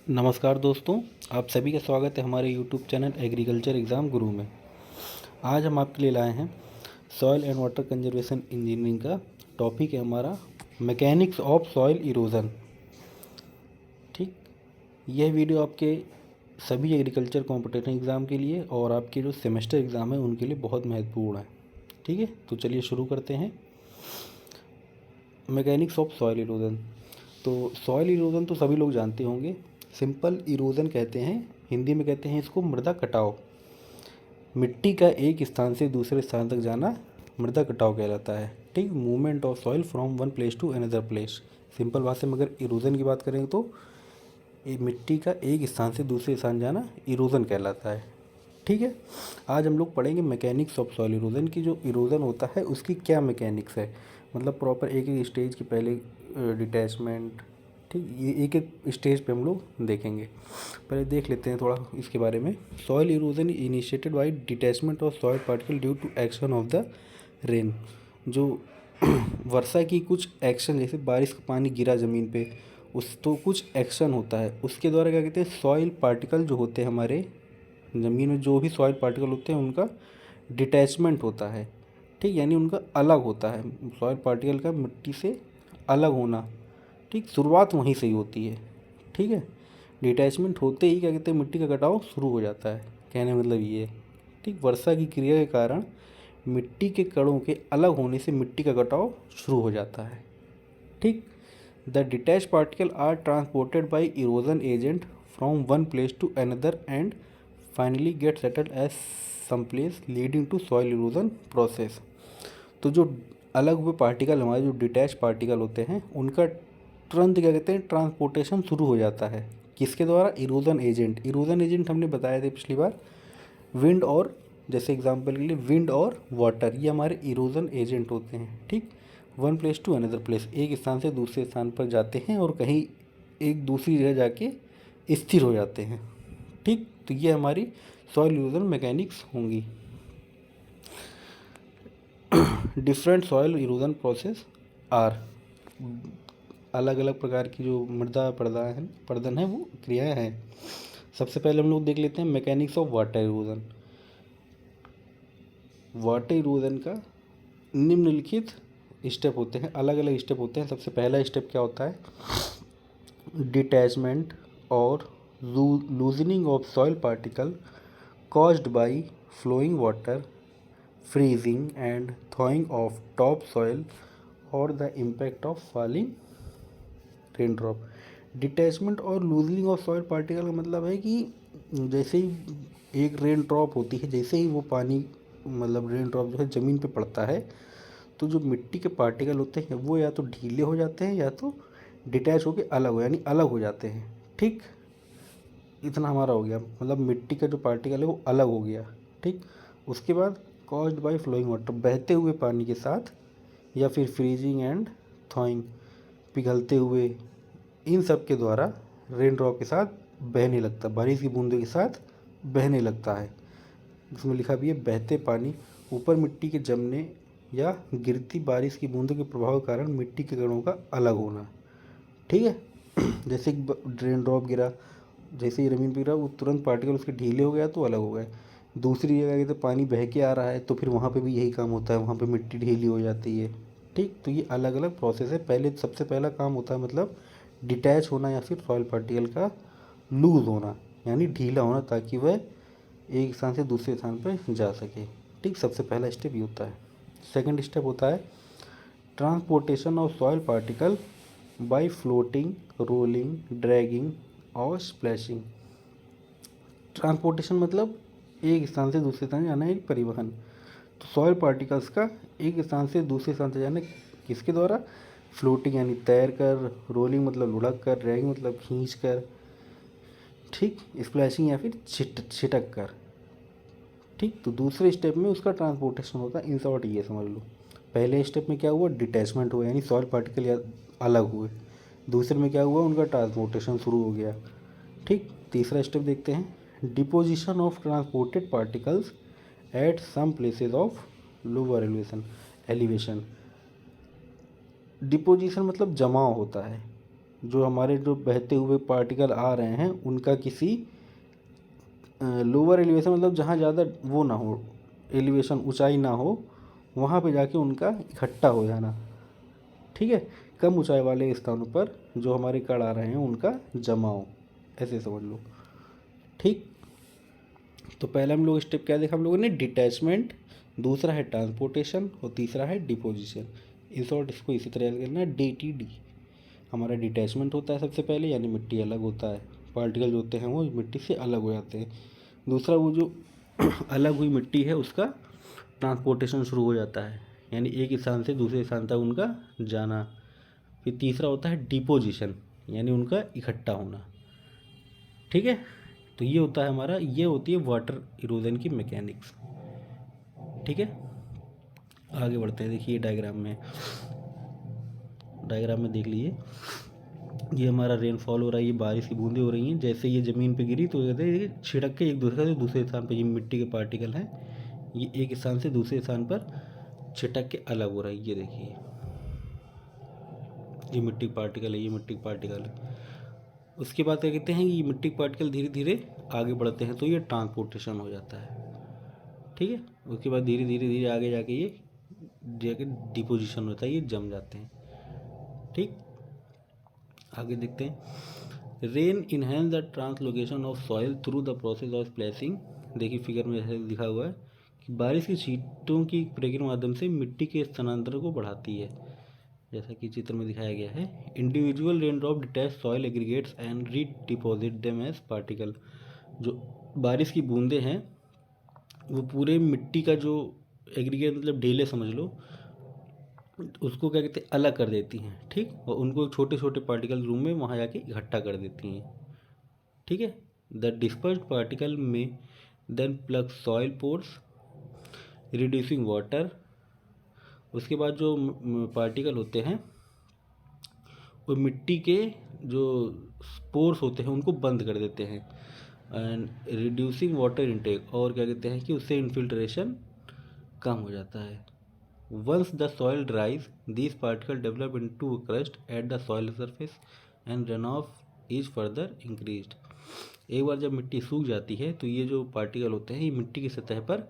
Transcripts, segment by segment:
नमस्कार दोस्तों, आप सभी का स्वागत है हमारे यूट्यूब चैनल एग्रीकल्चर एग्ज़ाम गुरु में। आज हम आपके लिए लाए हैं soil and water conservation engineering का टॉपिक है हमारा मैकेनिक्स ऑफ सॉइल इरोजन। ठीक, यह वीडियो आपके सभी एग्रीकल्चर कॉम्पिटिटिव एग्ज़ाम के लिए और आपके जो सेमेस्टर एग्ज़ाम है उनके लिए बहुत महत्वपूर्ण है। ठीक है, तो चलिए शुरू करते हैं। Mechanics of soil erosion. तो सॉइल इरोजन तो सभी लोग जानते होंगे। सिंपल इरोजन कहते हैं, हिंदी में कहते हैं इसको मृदा कटाव। मिट्टी का एक स्थान से दूसरे स्थान तक जाना मृदा कटाव कहलाता है। ठीक, movement of soil from one place to another place. Simple भाषा में अगर इरोजन की बात करें तो ये मिट्टी का एक स्थान से दूसरे स्थान जाना इरोजन कहलाता है। ठीक है, आज हम लोग पढ़ेंगे मैकेनिक्स ऑफ सॉइल इरोजन की। जो इरोजन होता है उसकी क्या मैकेनिक्स है, मतलब प्रॉपर एक एक स्टेज के पहले डिटैचमेंट। ठीक, ये एक एक स्टेज पे हम लोग देखेंगे। पहले देख लेते हैं थोड़ा इसके बारे में। Soil erosion initiated by detachment of soil particle due to action of the rain. जो वर्षा की कुछ एक्शन, जैसे बारिश का पानी गिरा ज़मीन पे, उस तो कुछ एक्शन होता है, उसके द्वारा क्या कहते हैं, सॉइल पार्टिकल जो होते हैं हमारे ज़मीन में, जो भी सॉइल पार्टिकल होते हैं उनका डिटैचमेंट होता है। ठीक, यानी उनका अलग होता है, सॉइल पार्टिकल का मिट्टी से अलग होना। ठीक, शुरुआत वहीं से ही होती है। ठीक है, डिटैचमेंट होते ही क्या कहते हैं, मिट्टी का कटाव शुरू हो जाता है। कहने का मतलब ये है। ठीक, वर्षा की क्रिया के कारण मिट्टी के कणों के अलग होने से मिट्टी का कटाव शुरू हो जाता है। ठीक, the detach particle are transported by erosion agent from one place to another and finally get settled as some place leading to soil erosion process. तो जो अलग हुए पार्टिकल, हमारे जो डिटैच पार्टिकल होते हैं, उनका तुरंत क्या कहते हैं, ट्रांसपोर्टेशन शुरू हो जाता है। किसके द्वारा? Erosion agent. इरोजन एजेंट हमने बताया था पिछली बार, विंड और, जैसे एग्जांपल के लिए विंड और वाटर, ये हमारे इरोजन एजेंट होते हैं। ठीक, one place to another place, एक स्थान से दूसरे स्थान पर जाते हैं और कहीं एक दूसरी जगह जाके स्थिर हो जाते हैं। ठीक, तो ये हमारी सॉइल इरोजन मैकेनिक्स होंगी। Different soil erosion process are, अलग अलग प्रकार की जो मृदा प्रदन है वो क्रियाएं हैं। सबसे पहले हम लोग देख लेते हैं mechanics of water erosion. Water erosion का निम्नलिखित स्टेप होते हैं, अलग अलग स्टेप होते हैं। सबसे पहला स्टेप क्या होता है, डिटैचमेंट और loosening of soil particle caused by flowing water, freezing and thawing of topsoil or the impact of falling raindrop। Detachment और लूजनिंग ऑफ सॉइल पार्टिकल का मतलब है कि जैसे ही एक रेन ड्रॉप होती है, जैसे ही वो पानी, मतलब रेन ड्रॉप जो है ज़मीन पे पड़ता है, तो जो मिट्टी के पार्टिकल होते हैं वो या तो ढीले हो जाते हैं या तो डिटैच होकर अलग हो, यानी अलग हो जाते हैं। ठीक, इतना हमारा हो गया, मतलब मिट्टी का जो पार्टिकल है वो अलग हो गया। ठीक, उसके बाद कॉज्ड बाय फ्लोइंग वाटर, बहते हुए पानी के साथ, या फिर फ्रीजिंग एंड थॉइंग, पिघलते हुए, इन सब के द्वारा रेन ड्रॉप के साथ बहने लगता, बारिश की बूंदों के साथ बहने लगता है। इसमें लिखा भी है बहते पानी, ऊपर मिट्टी के जमने या गिरती बारिश की बूंदों के प्रभाव के कारण मिट्टी के कणों का अलग होना। ठीक है, जैसे रेन ड्रॉप गिरा, जैसे ही ज़मीन पे गिरा, वो तुरंत पार्टिकल उसके ढीले हो गया तो अलग हो गए। दूसरी जगह तो पानी बह के आ रहा है तो फिर वहाँ पे भी यही काम होता है, वहाँ पे मिट्टी ढीली हो जाती है। ठीक, तो ये अलग अलग प्रोसेस है। पहले सबसे पहला काम होता है मतलब डिटैच होना या फिर सॉइल पार्टिकल का लूज़ होना, यानी ढीला होना, ताकि वह एक स्थान से दूसरे स्थान पर जा सके। ठीक, सबसे पहला स्टेप ये होता है। सेकेंड स्टेप होता है transportation of soil particle by floating, rolling, dragging और स्प्लैशिंग। ट्रांसपोर्टेशन मतलब एक स्थान से दूसरे स्थान जाना, एक परिवहन। तो सॉइल पार्टिकल्स का एक स्थान से दूसरे स्थान तक जाना किसके द्वारा? फ्लोटिंग यानी तैर कर, रोलिंग मतलब लुढ़क कर, ड्रैगिंग मतलब खींच कर, ठीक, स्प्लैशिंग या फिर छिटक कर। ठीक, तो दूसरे स्टेप में उसका ट्रांसपोर्टेशन होता है। इन शॉर्ट ये समझ लो, पहले स्टेप में क्या हुआ, डिटैचमेंट हुआ, यानी सॉइल पार्टिकल अलग हुए। दूसरे में क्या हुआ, उनका ट्रांसपोर्टेशन शुरू हो गया। ठीक, तीसरा स्टेप देखते हैं, deposition of transported particles at some places of lower elevation. Deposition मतलब जमाव होता है। जो हमारे जो बहते हुए पार्टिकल आ रहे हैं उनका किसी लोअर एलिवेशन, मतलब जहाँ ज़्यादा वो ना हो, एलिवेशन ऊंचाई ना हो, वहाँ पे जाके उनका इकट्ठा हो जाना। ठीक है, कम ऊंचाई वाले स्थानों पर जो हमारे कण आ रहे हैं उनका जमाव, ऐसे समझ लो। ठीक, तो पहले हम लोग स्टेप क्या देखा हम लोगों ने, डिटैचमेंट, दूसरा है ट्रांसपोर्टेशन और तीसरा है डिपोजिशन। इन शॉर्ट इसको इसी तरह याद करना है, DTD। हमारा डिटैचमेंट होता है सबसे पहले, यानी मिट्टी अलग होता है, पार्टिकल जो होते हैं वो मिट्टी से अलग हो जाते हैं। दूसरा, वो जो अलग हुई मिट्टी है उसका ट्रांसपोर्टेशन शुरू हो जाता है, यानी एक स्थान से दूसरे स्थान तक उनका जाना। फिर तीसरा होता है डिपोजिशन, यानी उनका इकट्ठा होना। ठीक है, तो ये होता है हमारा, ये होती है वाटर इरोजन की मैकेनिक्स। ठीक है, आगे बढ़ते हैं। देखिए डायग्राम में देख लीजिए, ये हमारा रेनफॉल हो रहा है, ये बारिश की बूंदें हो रही हैं। जैसे ये ज़मीन पे गिरी तो कहते हैं ये छिड़क के एक दूसरे से दूसरे स्थान पे, ये मिट्टी के पार्टिकल हैं, ये एक स्थान से दूसरे स्थान पर छिटक के अलग हो रहा है। ये देखिए, ये मिट्टी पार्टिकल है, ये मिट्टी पार्टिकल है। उसके बाद क्या कहते हैं, ये मिट्टी पार्टिकल धीरे धीरे आगे बढ़ते हैं तो ये ट्रांसपोर्टेशन हो जाता है। ठीक है, उसके बाद धीरे धीरे धीरे आगे जाके ये जाके डिपोजिशन होता है, ये जम जाते हैं। ठीक, आगे देखते हैं। Rain enhance the translocation of soil through the process of splashing. देखिए फिगर में ऐसे लिखा हुआ है कि बारिश की छींटों की प्रक्रिया के माध्यम से मिट्टी के स्थानांतरण को बढ़ाती है, जैसा कि चित्र में दिखाया गया है। Individual rain drop detach soil aggregates and re deposit them as particle. जो बारिश की बूंदें हैं वो पूरे मिट्टी का जो एग्रीगेट, मतलब ढेले समझ लो, उसको क्या कहते हैं, अलग कर देती हैं। ठीक, और उनको छोटे छोटे पार्टिकल रूम में वहाँ जाके इकट्ठा कर देती हैं। ठीक है, the dispersed particle may then plug soil pores reducing water. उसके बाद जो पार्टिकल होते हैं वो मिट्टी के जो पोर्स होते हैं उनको बंद कर देते हैं, एंड रिड्यूसिंग वाटर इनटेक, और क्या कहते हैं कि उससे इन्फिल्ट्रेशन कम हो जाता है। Once the soil dries, these particles develop into a crust at the soil surface and runoff is further increased. एक बार जब मिट्टी सूख जाती है तो ये जो पार्टिकल होते हैं ये मिट्टी की सतह पर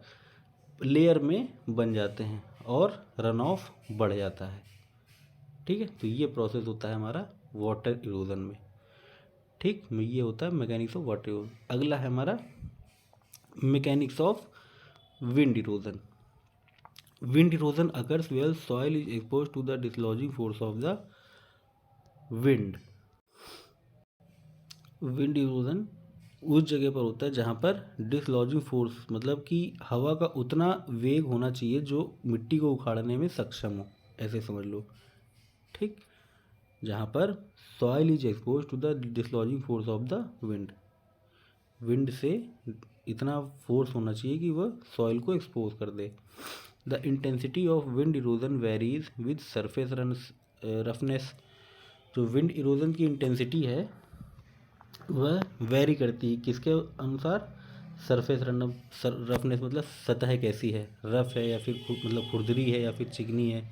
लेयर में बन जाते हैं और रन ऑफ बढ़ जाता है। ठीक है, तो ये प्रोसेस होता है हमारा वाटर इरोजन में। ठीक, ये होता है मैकेनिक्स ऑफ वाटर इरोजन। अगला है हमारा mechanics of wind erosion. Wind erosion occurs where soil is exposed to the dislodging force of the wind. Wind erosion उस जगह पर होता है जहाँ पर डिसलॉजिंग फोर्स, मतलब कि हवा का उतना वेग होना चाहिए जो मिट्टी को उखाड़ने में सक्षम हो, ऐसे समझ लो। ठीक, जहाँ पर soil is expose to the dislodging force of the wind. Wind से इतना फोर्स होना चाहिए कि वह सॉइल को एक्सपोज कर दे। The intensity of wind erosion varies with surface roughness. जो विंड इरोजन की इंटेंसिटी है वह वेरी करती है, किसके अनुसार, सरफेस रफनेस, मतलब सतह कैसी है, रफ है या फिर मतलब खुरदरी है या फिर चिकनी है,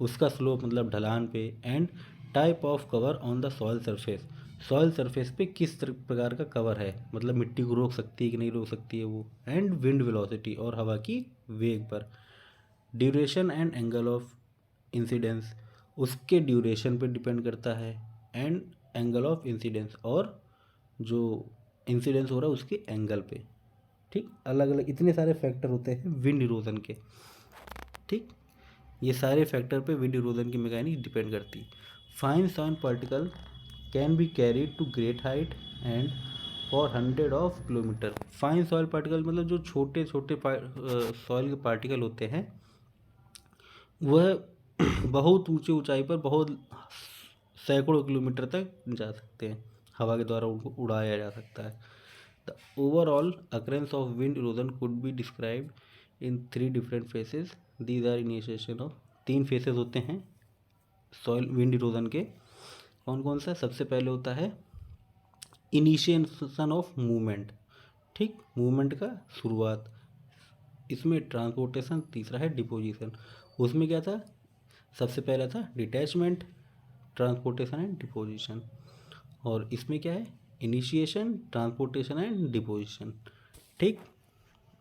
उसका स्लोप मतलब ढलान पे, and type of cover on the soil surface. Soil surface पे किस प्रकार का कवर है, मतलब मिट्टी को रोक सकती है कि नहीं रोक सकती है वो, एंड विंड वेलोसिटी, और हवा की वेग पर। Duration and angle of incidence, उसके ड्यूरेशन पे डिपेंड करता है, एंड एंगल ऑफ इंसिडेंस, और जो इंसिडेंस हो रहा है उसके एंगल पे। ठीक, अलग अलग इतने सारे फैक्टर होते हैं विंड इरोजन के। ठीक, ये सारे फैक्टर पे विंड इरोजन की मैकेनिक्स डिपेंड करती है। Fine soil particle can be carried to great height and for 100 of kilometer. Fine soil particle मतलब जो छोटे छोटे सॉइल के पार्टिकल होते हैं वह बहुत ऊंचे ऊंचाई पर बहुत सैकड़ों किलोमीटर तक जा सकते हैं, हवा के द्वारा उनको उड़ाया जा सकता है। The overall occurrence of wind erosion could be described in 3 different phases. These are initiation of, 3 phases होते हैं सॉइल विंड इरोजन के। कौन कौन सा? सबसे पहले होता है इनिशिएशन ऑफ मूवमेंट। ठीक, मूवमेंट का शुरुआत, इसमें ट्रांसपोर्टेशन, तीसरा है डिपोजिशन। उसमें क्या था, सबसे पहला था डिटैचमेंट, ट्रांसपोर्टेशन एंड डिपोजिशन। और इसमें क्या है, इनिशिएशन, ट्रांसपोर्टेशन एंड डिपोजिशन। ठीक,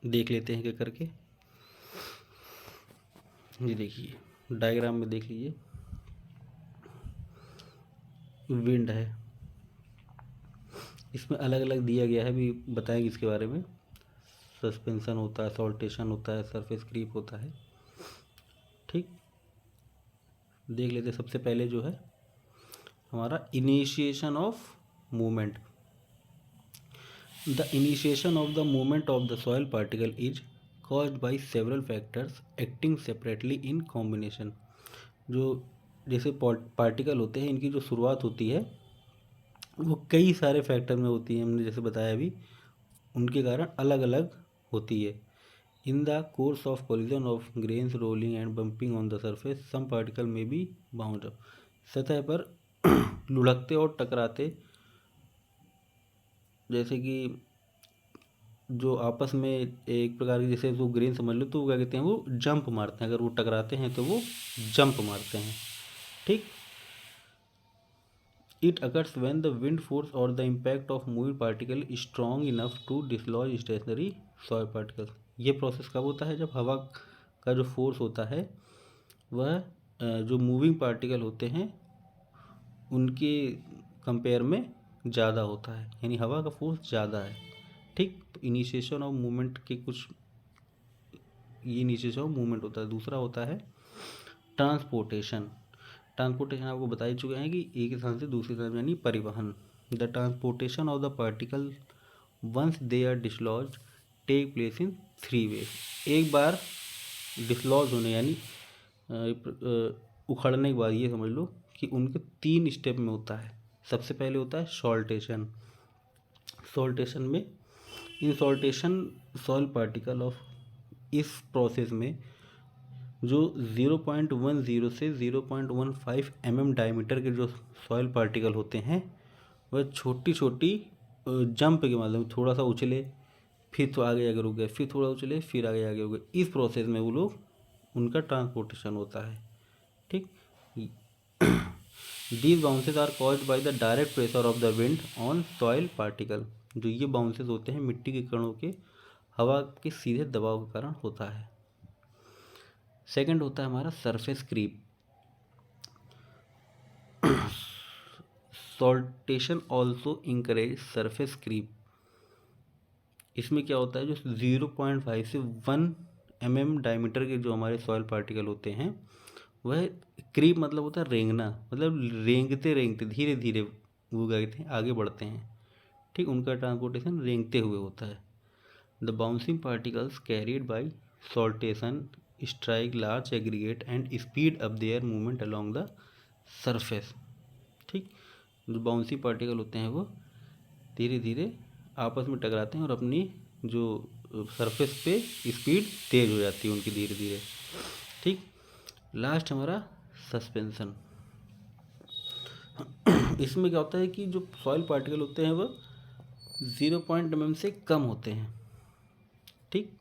देख लेते हैं क्या करके। ये देखिए डायग्राम में देख लीजिए, विंड है, इसमें अलग अलग दिया गया है, भी बताएंगे इसके बारे में। सस्पेंशन होता है, सॉल्टेशन होता है, सरफेस क्रीप होता है। ठीक, देख लेते हैं। सबसे पहले जो है हमारा initiation of movement. The initiation of the movement of the soil particle is caused by several factors acting separately in combination. जो जैसे पार्टिकल होते हैं, इनकी जो शुरुआत होती है वो कई सारे फैक्टर में होती है, हमने जैसे बताया अभी, उनके कारण अलग अलग होती है। In the course of collision of grains rolling and bumping on the surface some particle may be bound up. सतह पर लुढ़कते और टकराते, जैसे कि जो आपस में एक प्रकार की, जैसे वो ग्रेन समझ लो, तो वो क्या कहते हैं, वो जंप मारते हैं। अगर वो टकराते हैं तो वो जंप मारते हैं। ठीक, it occurs when the wind force और the impact of moving particle strong enough to dislodge stationary soil particle. ये प्रोसेस कब होता है, जब हवा का जो फोर्स होता है वह जो मूविंग पार्टिकल होते हैं उनके कंपेयर में ज़्यादा होता है, यानी हवा का फोर्स ज़्यादा है। ठीक, तो इनिशिएशन ऑफ मूवमेंट के कुछ, ये इनिशिएशन ऑफ मूवमेंट होता है। दूसरा होता है ट्रांसपोर्टेशन। ट्रांसपोर्टेशन आपको बता ही चुके हैं कि एक स्थान से दूसरे स्थान, यानी परिवहन। The transportation of the particle once they are dislodged take place in 3 way. एक बार डिसलॉज होने, यानी उखड़ने के बाद, ये समझ लो कि उनके 3 स्टेप में होता है। सबसे पहले होता है सॉल्टेशन। सॉल्टेशन में, इन सॉल्टेशन सॉइल पार्टिकल ऑफ, इस प्रोसेस में जो 0.10 से 0.15 mm डायमीटर के जो सॉइल पार्टिकल होते हैं वह छोटी छोटी जंप के माध्यम, थोड़ा सा उछले, फिर तो आगे रुक गए, फिर थोड़ा उछले, फिर आगे हो गए, इस प्रोसेस में वो लोग, उनका ट्रांसपोर्टेशन होता है। ठीक, these bounces are caused by the direct pressure of the wind on soil particle. जो ये बाउंसेस होते हैं मिट्टी के कणों के हवा के सीधे दबाव के कारण होता है। सेकंड होता है हमारा surface creep. Saltation also encourage surface creep. इसमें क्या होता है, जो 0.5 से 1 mm डायमीटर के जो हमारे सॉइल पार्टिकल होते हैं वह क्रीप मतलब होता है रेंगना, मतलब रेंगते रेंगते धीरे धीरे वो क्या कहते हैं, आगे बढ़ते हैं। ठीक, उनका ट्रांसपोर्टेशन रेंगते हुए होता है। The bouncing particles carried by saltation strike large aggregate and speed up there movement along the surface. ठीक, जो बाउंसिंग पार्टिकल होते हैं वो धीरे धीरे आपस में टकराते हैं और अपनी जो सरफेस पे स्पीड तेज हो जाती है उनकी धीरे धीरे। ठीक, लास्ट हमारा सस्पेंशन। इसमें क्या होता है कि जो सॉइल पार्टिकल होते हैं वो 0.mm से कम होते हैं। ठीक,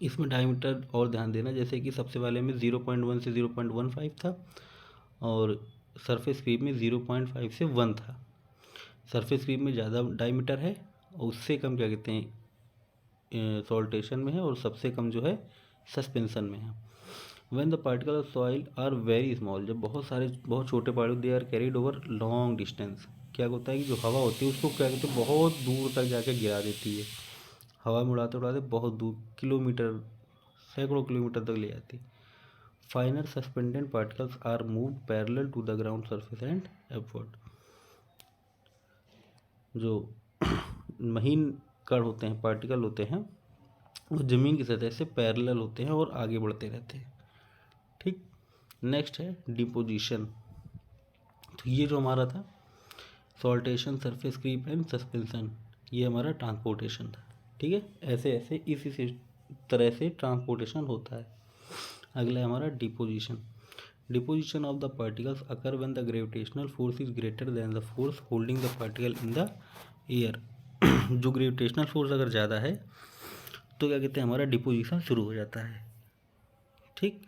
इसमें डायमीटर और ध्यान देना, जैसे कि सबसे वाले में 0.1 से 0.15 था और सरफेस क्रीप में 0.5 से 1 था। सरफेस क्रीप में ज़्यादा डायमीटर है और उससे कम क्या कहते हैं सॉल्टेशन में है, और सबसे कम जो है सस्पेंशन में है। When the particle of soil are very small, जब बहुत छोटे particle they are carried over long distance, क्या होता है कि जो हवा होती है उसको क्या कहते हैं बहुत दूर तक जाके गिरा देती है। हवा में उड़ाते उड़ाते बहुत दूर, किलोमीटर, सैकड़ों किलोमीटर तक ले जाती है। Finer suspended particles are move parallel to the ground surface and upward. जो महीन कण होते हैं, पार्टिकल होते हैं, वो ज़मीन की सतह से पैरेलल होते हैं और आगे बढ़ते रहते हैं। ठीक, नेक्स्ट है डिपोजिशन। तो ये जो हमारा था saltation, surface creep and suspension, ये हमारा ट्रांसपोर्टेशन था। ठीक है, ऐसे ऐसे इसी तरह से ट्रांसपोर्टेशन होता है। अगला है हमारा deposition. Deposition of the particles occur when the gravitational force is greater than the force holding the particle in the air. जो ग्रेविटेशनल फोर्स अगर ज़्यादा है तो क्या कहते हैं, हमारा डिपोजिशन शुरू हो जाता है। ठीक,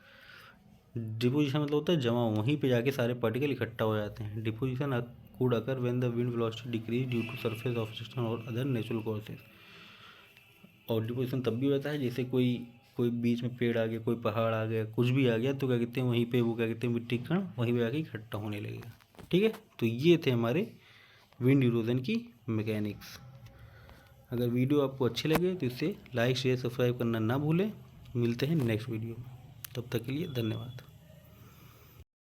डिपोजिशन मतलब होता है जमा, वहीं पे जाके सारे पार्टिकल इकट्ठा हो जाते हैं। Deposition could occur when the wind velocity decrease due to surface of system और अदर नेचुरल कॉजेज। और डिपोजिशन तब भी होता है जैसे कोई कोई बीच में पेड़ आ गया, कोई पहाड़ आ गया, कुछ भी आ गया, तो क्या कहते हैं वहीं पे वो क्या कहते हैं मिट्टी कण वहीं पे जाके इकट्ठा होने लगेगा। ठीक है, तो ये थे हमारे विंड इरोजन की मैकेनिक्स। अगर वीडियो आपको अच्छे लगे तो इसे लाइक शेयर सब्सक्राइब करना ना भूलें। मिलते हैं नेक्स्ट वीडियो में, तब तक के लिए धन्यवाद।